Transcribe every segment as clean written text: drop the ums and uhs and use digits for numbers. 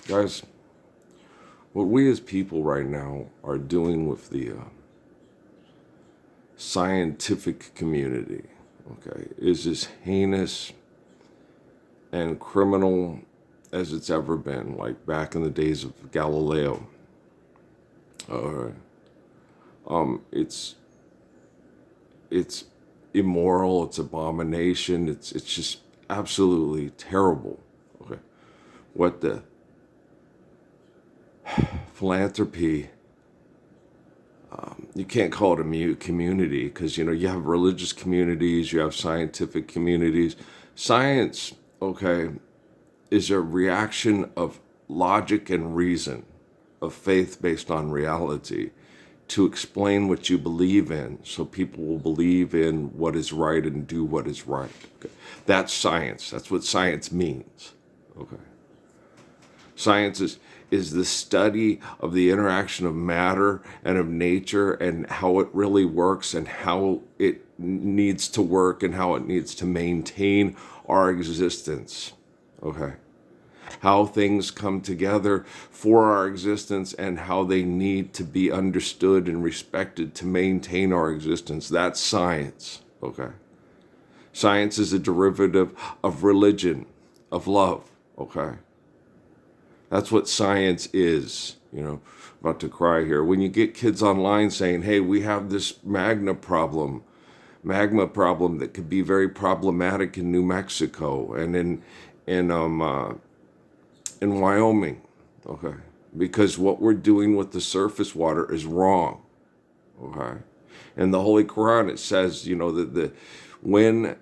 Guys, what we as people right now are doing with the scientific community, okay, is as heinous and criminal as it's ever been, like back in the days of Galileo. Uh, it's immoral, it's abomination, it's just absolutely terrible. Okay, what the philanthropy, you can't call it a community because you have religious communities, you have scientific communities. Science, okay, is a reaction of logic and reason, of faith based on reality, to explain what you believe in so people will believe in what is right and do what is right. Okay. That's science. That's what science means. Okay. Science is the study of the interaction of matter and of nature and how it really works and how it needs to work and how it needs to maintain our existence. Okay. How things come together for our existence and how they need to be understood and respected to maintain our existence. That's science. Okay. Science is a derivative of religion, of love. Okay. That's what science is. About to cry here. When you get kids online saying, hey, we have this magma problem that could be very problematic in New Mexico and in Wyoming, okay? Because what we're doing with the surface water is wrong, okay? In the Holy Quran, it says, that when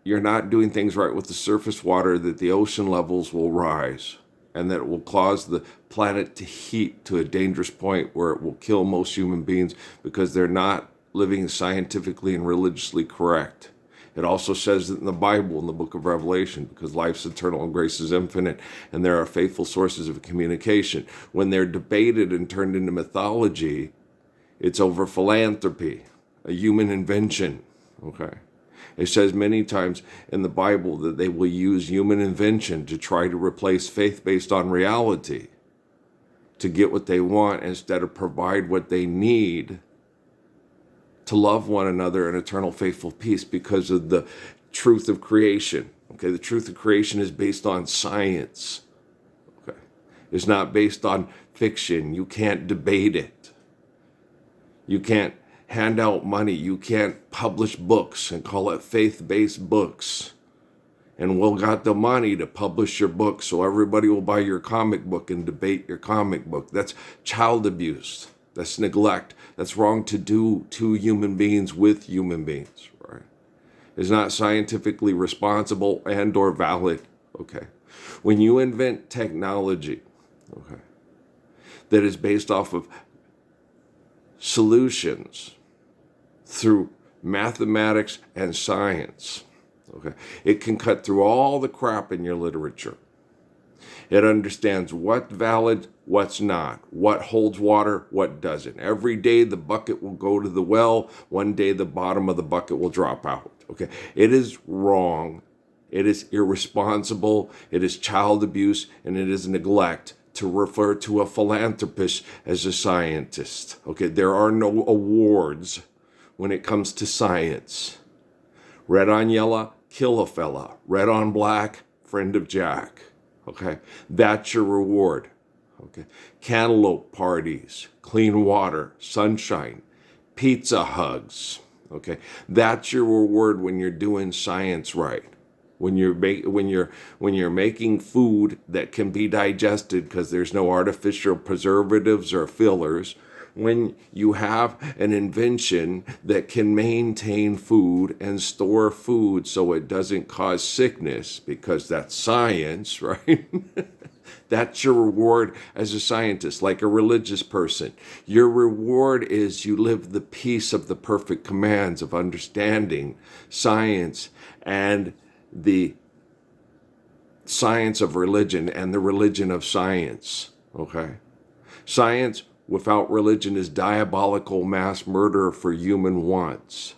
you're not doing things right with the surface water, that the ocean levels will rise and that it will cause the planet to heat to a dangerous point where it will kill most human beings because they're not living scientifically and religiously correct. It also says it in the Bible, in the book of Revelation, because life's eternal and grace is infinite, and there are faithful sources of communication. When they're debated and turned into mythology, it's over philanthropy, a human invention, okay? It says many times in the Bible that they will use human invention to try to replace faith based on reality, to get what they want instead of provide what they need to love one another in eternal faithful peace because of the truth of creation. Okay, the truth of creation is based on science. Okay, it's not based on fiction. You can't debate it. You can't hand out money. You can't publish books and call it faith-based books. And we'll got the money to publish your book so everybody will buy your comic book and debate your comic book. That's child abuse. That's neglect. That's wrong to do to human beings with human beings, right? It's not scientifically responsible and or valid, okay? When you invent technology, okay, that is based off of solutions through mathematics and science, okay, it can cut through all the crap in your literature. It understands what's valid, what's not, what holds water, what doesn't. Every day the bucket will go to the well. One day the bottom of the bucket will drop out. Okay, it is wrong. It is irresponsible. It is child abuse, and it is neglect to refer to a philanthropist as a scientist. Okay, there are no awards when it comes to science. Red on yellow, kill a fella. Red on black, friend of Jack. Okay, that's your reward. Okay, cantaloupe parties, clean water, sunshine, pizza hugs. Okay, that's your reward when you're doing science right. When you're making food that can be digested because there's no artificial preservatives or fillers. When you have an invention that can maintain food and store food so it doesn't cause sickness, because that's science, right? That's your reward as a scientist, like a religious person. Your reward is you live the peace of the perfect commands of understanding science and the science of religion and the religion of science, okay? Science without religion is diabolical mass murder for human wants.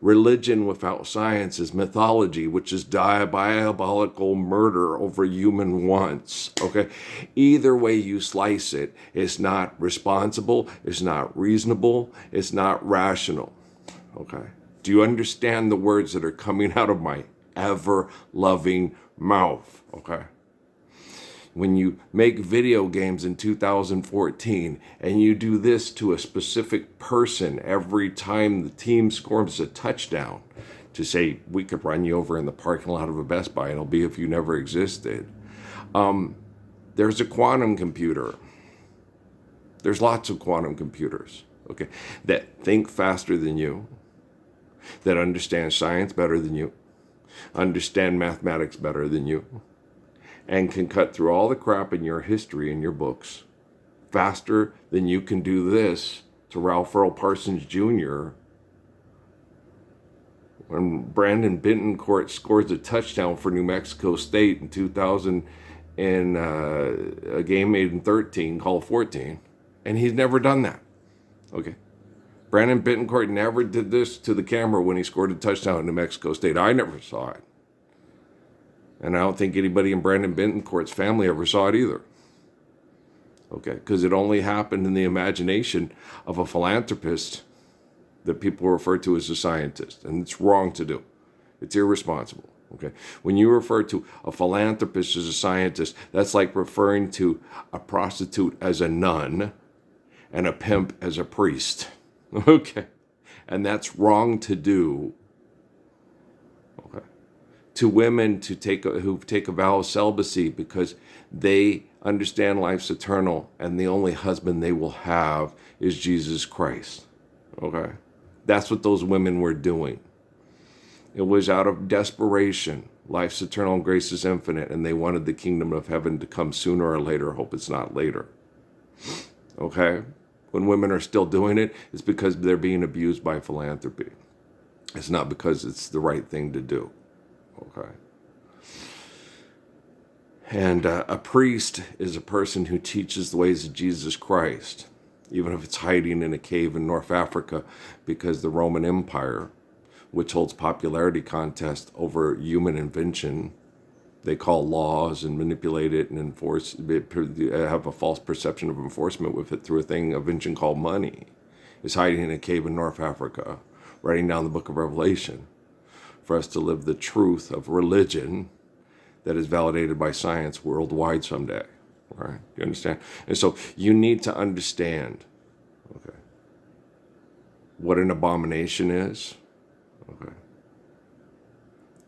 Religion without science is mythology, which is diabolical murder over human wants. Okay? Either way you slice it, it's not responsible, it's not reasonable, it's not rational. Okay? Do you understand the words that are coming out of my ever-loving mouth? Okay? When you make video games in 2014 and you do this to a specific person every time the team scores a touchdown to say, we could run you over in the parking lot of a Best Buy and it'll be if you never existed. There's a quantum computer. There's lots of quantum computers, okay, that think faster than you, that understand science better than you, understand mathematics better than you, and can cut through all the crap in your history and your books faster than you can do this to Ralph Earl Parsons Jr. when Brandon Bentoncourt scores a touchdown for New Mexico State in 2000 in a game made in 13 called 14, and he's never done that. Okay. Brandon Bentoncourt never did this to the camera when he scored a touchdown in New Mexico State. I never saw it. And I don't think anybody in Brandon Bentoncourt's family ever saw it either. Okay, because it only happened in the imagination of a philanthropist that people refer to as a scientist. And it's wrong to do. It's irresponsible. Okay, when you refer to a philanthropist as a scientist, that's like referring to a prostitute as a nun and a pimp as a priest. Okay, and that's wrong to do. To women who take a vow of celibacy because they understand life's eternal and the only husband they will have is Jesus Christ. Okay? That's what those women were doing. It was out of desperation. Life's eternal and grace is infinite, and they wanted the kingdom of heaven to come sooner or later. Hope it's not later. Okay? When women are still doing it, it's because they're being abused by philanthropy. It's not because it's the right thing to do. Okay. And a priest is a person who teaches the ways of Jesus Christ, even if it's hiding in a cave in North Africa, because the Roman Empire, which holds popularity contest over human invention, they call laws and manipulate it and enforce it, have a false perception of enforcement with it through a invention called money, is hiding in a cave in North Africa, writing down the book of Revelation, for us to live the truth of religion that is validated by science worldwide someday. Right? You understand? And so you need to understand, okay, what an abomination is, okay,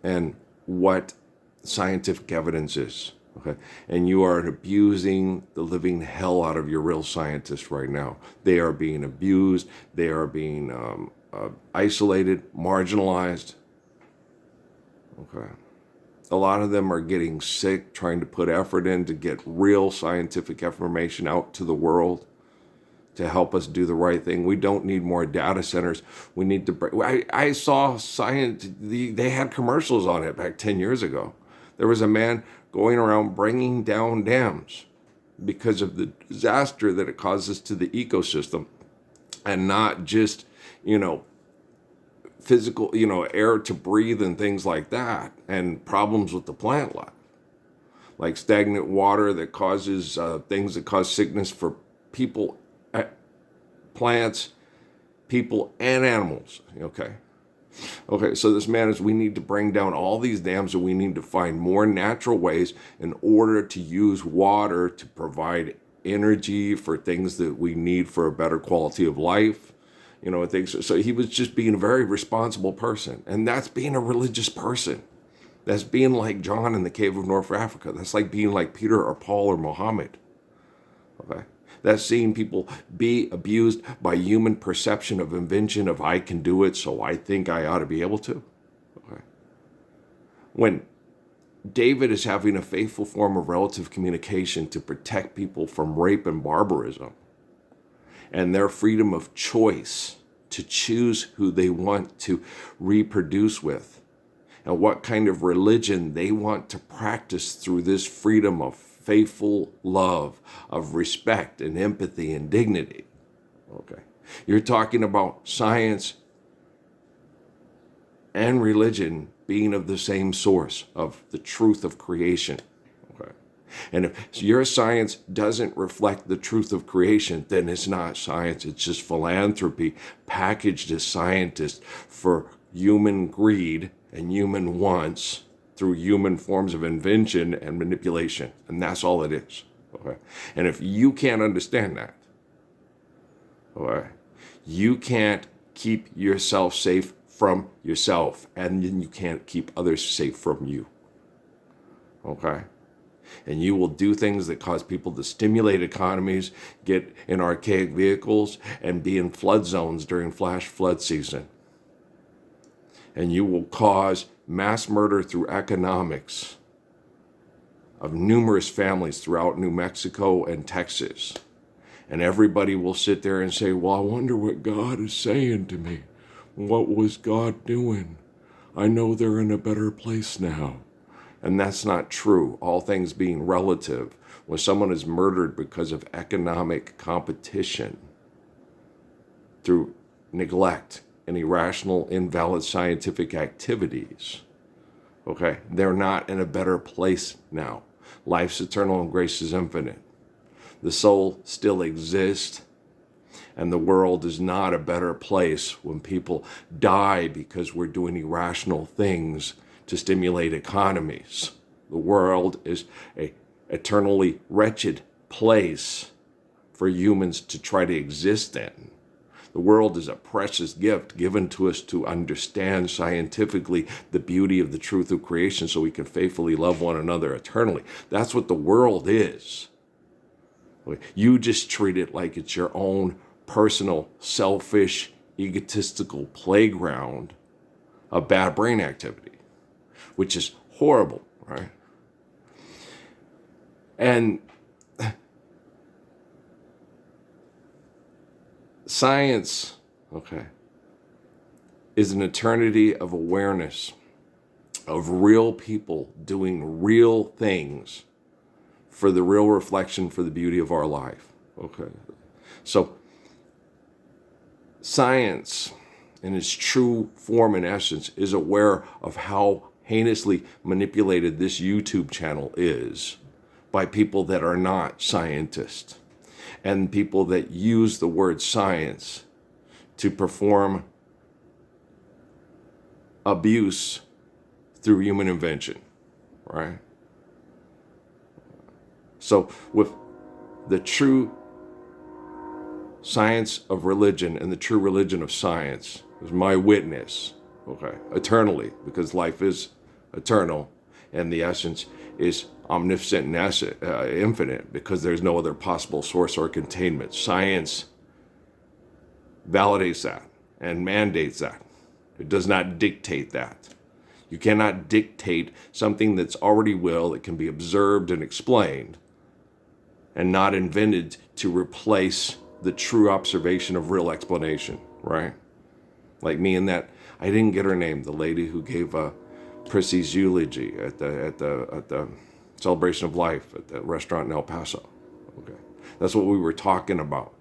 and what scientific evidence is, okay? And you are abusing the living hell out of your real scientists right now. They are being abused. They are being isolated, marginalized. Okay. A lot of them are getting sick, trying to put effort in to get real scientific information out to the world to help us do the right thing. We don't need more data centers. We need to I saw science, they had commercials on it back 10 years ago. There was a man going around bringing down dams because of the disaster that it causes to the ecosystem, and not just, physical, air to breathe and things like that, and problems with the plant life, like stagnant water that causes things that cause sickness for people, plants, people, and animals. Okay, so this man is, we need to bring down all these dams, and we need to find more natural ways in order to use water to provide energy for things that we need for a better quality of life. Things. So he was just being a very responsible person. And that's being a religious person. That's being like John in the cave of North Africa. That's like being like Peter or Paul or Muhammad. Okay? That's seeing people be abused by human perception of invention of I can do it, so I think I ought to be able to. Okay? When David is having a faithful form of relative communication to protect people from rape and barbarism, and their freedom of choice to choose who they want to reproduce with, and what kind of religion they want to practice through this freedom of faithful love, of respect and empathy and dignity. Okay. You're talking about science and religion being of the same source of the truth of creation. Okay. And if your science doesn't reflect the truth of creation, then it's not science. It's just philanthropy packaged as scientists for human greed and human wants through human forms of invention and manipulation. And that's all it is. Okay. And if you can't understand that, okay, you can't keep yourself safe from yourself, and then you can't keep others safe from you. Okay? And you will do things that cause people to stimulate economies, get in archaic vehicles, and be in flood zones during flash flood season. And you will cause mass murder through economics of numerous families throughout New Mexico and Texas. And everybody will sit there and say, well, I wonder what God is saying to me. What was God doing? I know they're in a better place now. And that's not true, all things being relative. When someone is murdered because of economic competition, through neglect and irrational, invalid scientific activities, okay, they're not in a better place now. Life's eternal and grace is infinite. The soul still exists, and the world is not a better place when people die because we're doing irrational things to stimulate economies. The world is an eternally wretched place for humans to try to exist in. The world is a precious gift given to us to understand scientifically the beauty of the truth of creation so we can faithfully love one another eternally. That's what the world is. You just treat it like it's your own personal, selfish, egotistical playground of bad brain activity, which is horrible, right? And science, okay, is an eternity of awareness of real people doing real things for the real reflection for the beauty of our life, okay? So science, in its true form and essence, is aware of how heinously manipulated this YouTube channel is by people that are not scientists and people that use the word science to perform abuse through human invention, right? So with the true science of religion and the true religion of science is my witness, okay, eternally, because life is eternal and the essence is omnipotent and infinite because there's no other possible source or containment. Science validates that and mandates that. It does not dictate that. You cannot dictate something that's already will, that can be observed and explained and not invented to replace the true observation of real explanation, right? Like me and that, I didn't get her name, the lady who gave Prissy's eulogy at the celebration of life at the restaurant in El Paso. Okay, that's what we were talking about.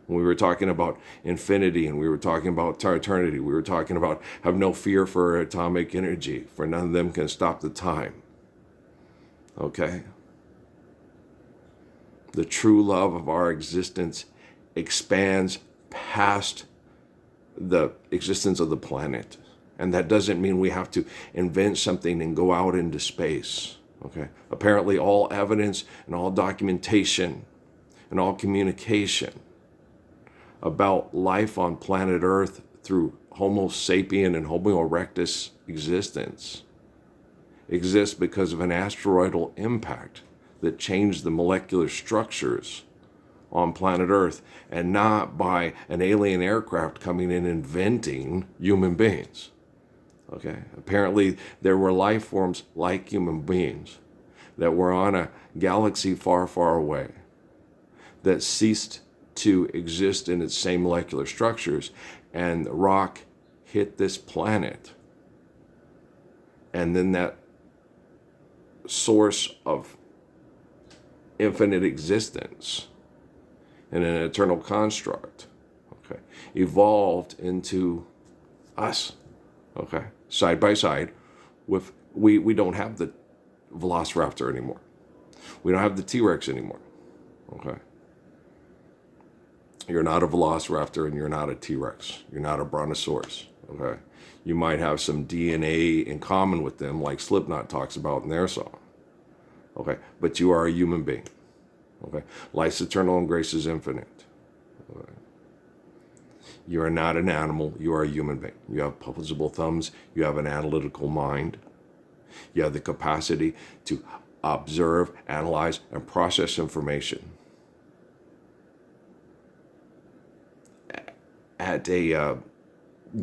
When we were talking about infinity and we were talking about eternity, we were talking about have no fear for atomic energy, for none of them can stop the time. Okay? The true love of our existence expands past the existence of the planet. And that doesn't mean we have to invent something and go out into space. Okay? Apparently all evidence and all documentation and all communication about life on planet Earth through Homo sapien and Homo erectus existence exists because of an asteroidal impact that changed the molecular structures on planet Earth, and not by an alien aircraft coming in inventing human beings. Okay? Apparently there were life forms like human beings that were on a galaxy far, far away that ceased to exist in its same molecular structures, and the rock hit this planet. And then that source of infinite existence in an eternal construct, okay, evolved into us, okay? side by side with, we don't have the Velociraptor anymore. We don't have the T-Rex anymore. Okay. You're not a Velociraptor and you're not a T-Rex. You're not a Brontosaurus. Okay. You might have some DNA in common with them, like Slipknot talks about in their song. Okay. But you are a human being. Okay. Life's eternal and grace is infinite. Okay. You are not an animal. You are a human being. You have opposable thumbs. You have an analytical mind. You have the capacity to observe, analyze, and process information at a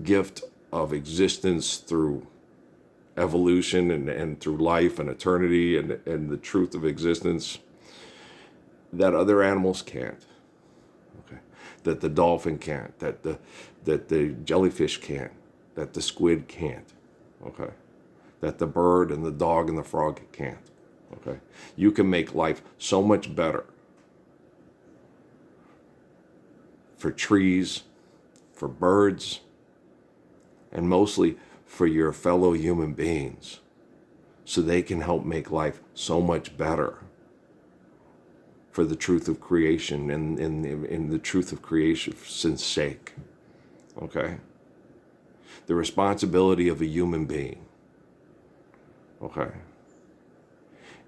gift of existence through evolution and through life and eternity and the truth of existence that other animals can't. Okay. That the dolphin can't, that the jellyfish can't, that the squid can't. Okay. That the bird and the dog and the frog can't. Okay. You can make life so much better for trees, for birds, and mostly for your fellow human beings, so they can help make life so much better for the truth of creation and in the truth of creation's sake. Okay? The responsibility of a human being, okay,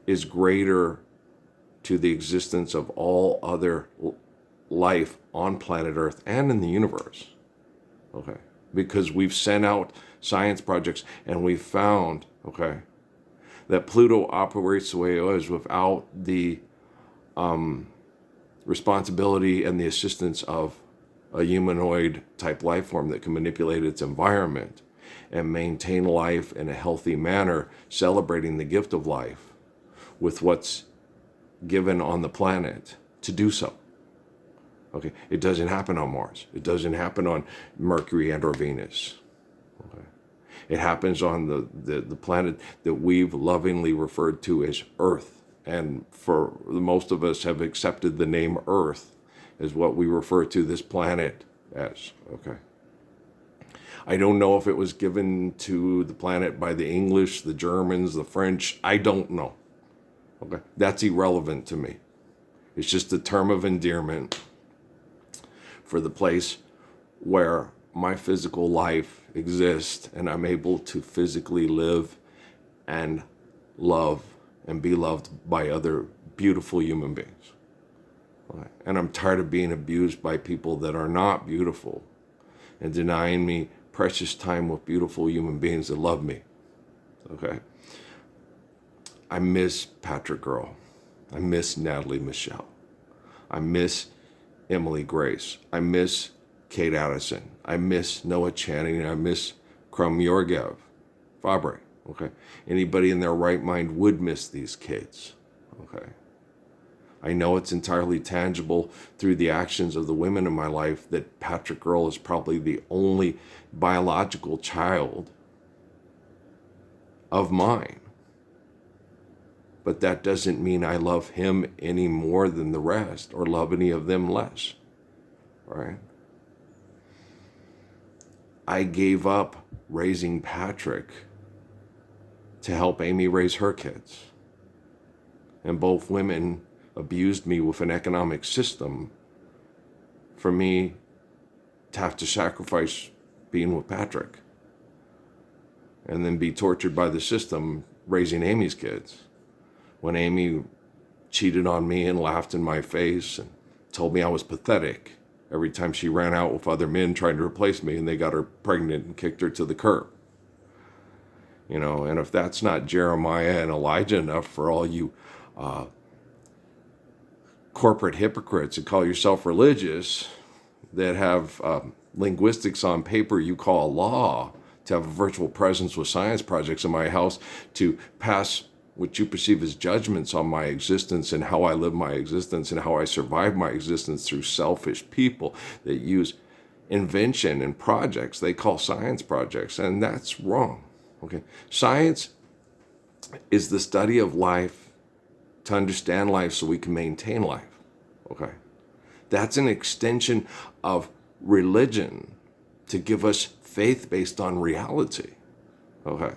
is greater to the existence of all other life on planet Earth and in the universe. Okay? Because we've sent out science projects and we've found, okay, that Pluto operates the way it is without the responsibility and the assistance of a humanoid type life form that can manipulate its environment and maintain life in a healthy manner, celebrating the gift of life with what's given on the planet to do so. Okay, it doesn't happen on Mars. It doesn't happen on Mercury and or Venus. Okay. It happens on the planet that we've lovingly referred to as Earth. And for most of us have accepted the name Earth as what we refer to this planet as. Okay. I don't know if it was given to the planet by the English, the Germans, the French. I don't know. Okay. That's irrelevant to me. It's just a term of endearment for the place where my physical life exists and I'm able to physically live and love and be loved by other beautiful human beings. Okay. And I'm tired of being abused by people that are not beautiful and denying me precious time with beautiful human beings that love me. Okay. I miss Patrick Earl. I miss Natalie Michelle. I miss Emily Grace. I miss Kate Addison. I miss Noah Channing. I miss Krum Yorgev Fabre. Okay. Anybody in their right mind would miss these kids. Okay. I know it's entirely tangible through the actions of the women in my life that Patrick Earl is probably the only biological child of mine. But that doesn't mean I love him any more than the rest or love any of them less. Right? I gave up raising Patrick to help Amy raise her kids. And both women abused me with an economic system for me to have to sacrifice being with Patrick and then be tortured by the system raising Amy's kids. When Amy cheated on me and laughed in my face and told me I was pathetic every time she ran out with other men trying to replace me and they got her pregnant and kicked her to the curb. You know, and if that's not Jeremiah and Elijah enough for all you corporate hypocrites that call yourself religious, that have linguistics on paper you call law, to have a virtual presence with science projects in my house, to pass what you perceive as judgments on my existence and how I live my existence and how I survive my existence through selfish people that use invention and projects they call science projects, and that's wrong. Okay, science is the study of life to understand life so we can maintain life. Okay, that's an extension of religion to give us faith based on reality. Okay.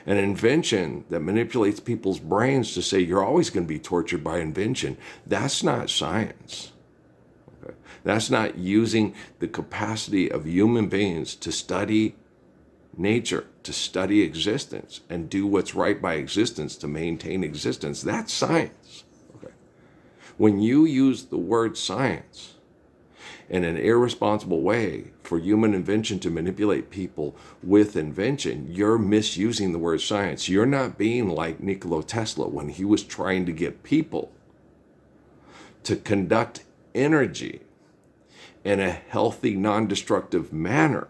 An invention that manipulates people's brains to say you're always going to be tortured by invention, that's not science. Okay. That's not using the capacity of human beings to study nature, to study existence, and do what's right by existence to maintain existence. That's science. Okay. When you use the word science in an irresponsible way for human invention to manipulate people with invention, you're misusing the word science. You're not being like Nikola Tesla when he was trying to get people to conduct energy in a healthy, non-destructive manner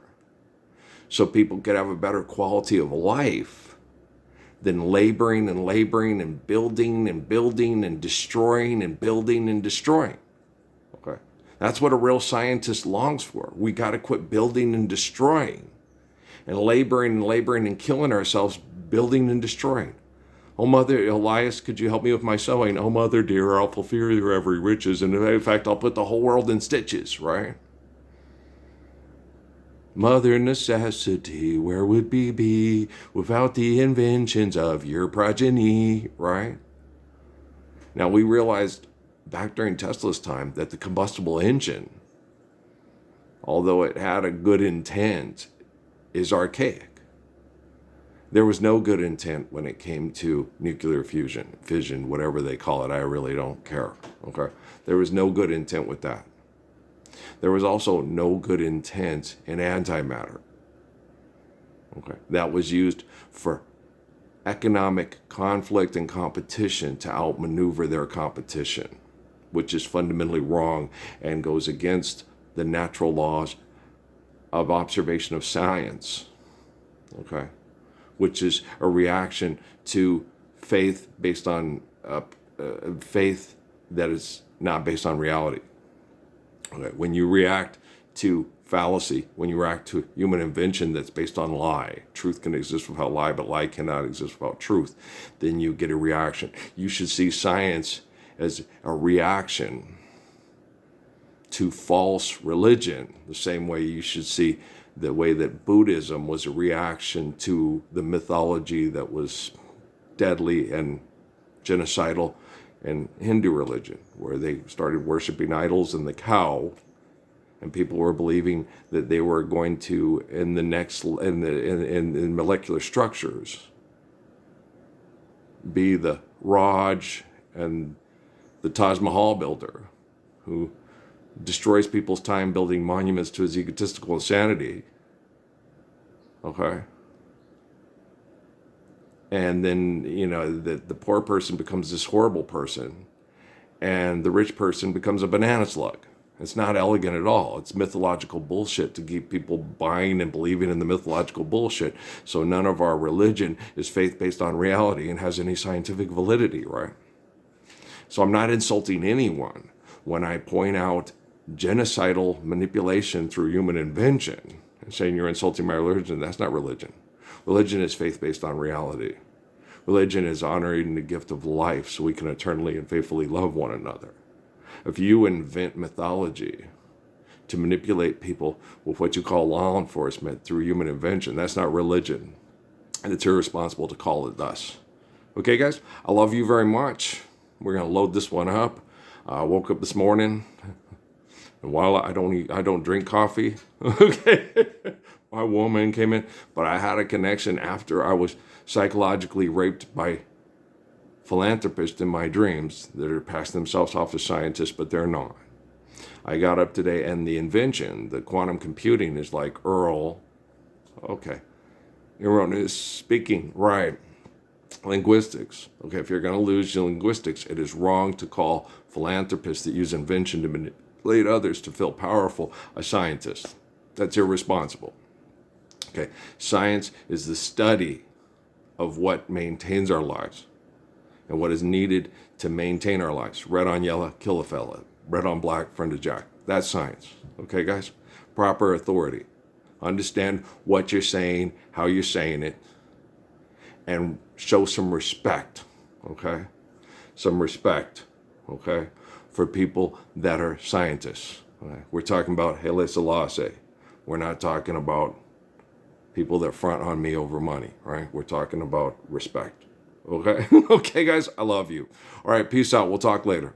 so people could have a better quality of life than laboring and laboring and building and building and destroying and building and destroying. Okay. That's what a real scientist longs for. We got to quit building and destroying and laboring and killing ourselves building and destroying. Oh, Mother Elias, could you help me with my sewing? Oh, Mother dear, I'll fulfill your every riches. And in fact, I'll put the whole world in stitches, right? Mother necessity, where would we be without the inventions of your progeny, right? Now, we realized back during Tesla's time that the combustible engine, although it had a good intent, is archaic. There was no good intent when it came to nuclear fusion, fission, whatever they call it. I really don't care, okay? There was no good intent with that. There was also no good intent in antimatter. Okay, that was used for economic conflict and competition to outmaneuver their competition, which is fundamentally wrong and goes against the natural laws of observation of science. Okay, which is a reaction to faith based on faith that is not based on reality. Okay. When you react to fallacy, when you react to human invention that's based on lie, truth can exist without lie, but lie cannot exist without truth, then you get a reaction. You should see science as a reaction to false religion, the same way you should see the way that Buddhism was a reaction to the mythology that was deadly and genocidal and Hindu religion, where they started worshiping idols and the cow, and people were believing that they were going to, in molecular structures, be the Raj and the Taj Mahal builder, who destroys people's time building monuments to his egotistical insanity. Okay. And then, the poor person becomes this horrible person, and the rich person becomes a banana slug. It's not elegant at all. It's mythological bullshit to keep people buying and believing in the mythological bullshit. So none of our religion is faith based on reality and has any scientific validity, right? So I'm not insulting anyone when I point out genocidal manipulation through human invention and saying you're insulting my religion. That's not religion. Religion is faith based on reality. Religion is honoring the gift of life so we can eternally and faithfully love one another. If you invent mythology to manipulate people with what you call law enforcement through human invention, that's not religion. And it's irresponsible to call it thus. Okay, guys, I love you very much. We're going to load this one up. I woke up this morning, and while I don't drink coffee, okay, my woman came in, but I had a connection after I was psychologically raped by philanthropists in my dreams that are passing themselves off as scientists, but they're not. I got up today, and the invention, the quantum computing, is like Earl. Okay, erroneous speaking, right? Linguistics. Okay, if you're going to lose your linguistics, it is wrong to call philanthropists that use invention to manipulate others to feel powerful a scientist. That's irresponsible. Okay, science is the study of what maintains our lives and what is needed to maintain our lives. Red on yellow, kill a fella. Red on black, friend of Jack. That's science. Okay, guys? Proper authority. Understand what you're saying, how you're saying it, and show some respect, okay? Some respect, okay, for people that are scientists. Okay? We're talking about Haile Selassie. We're not talking about people that front on me over money, right? We're talking about respect. Okay? Okay, guys, I love you. All right, peace out. We'll talk later.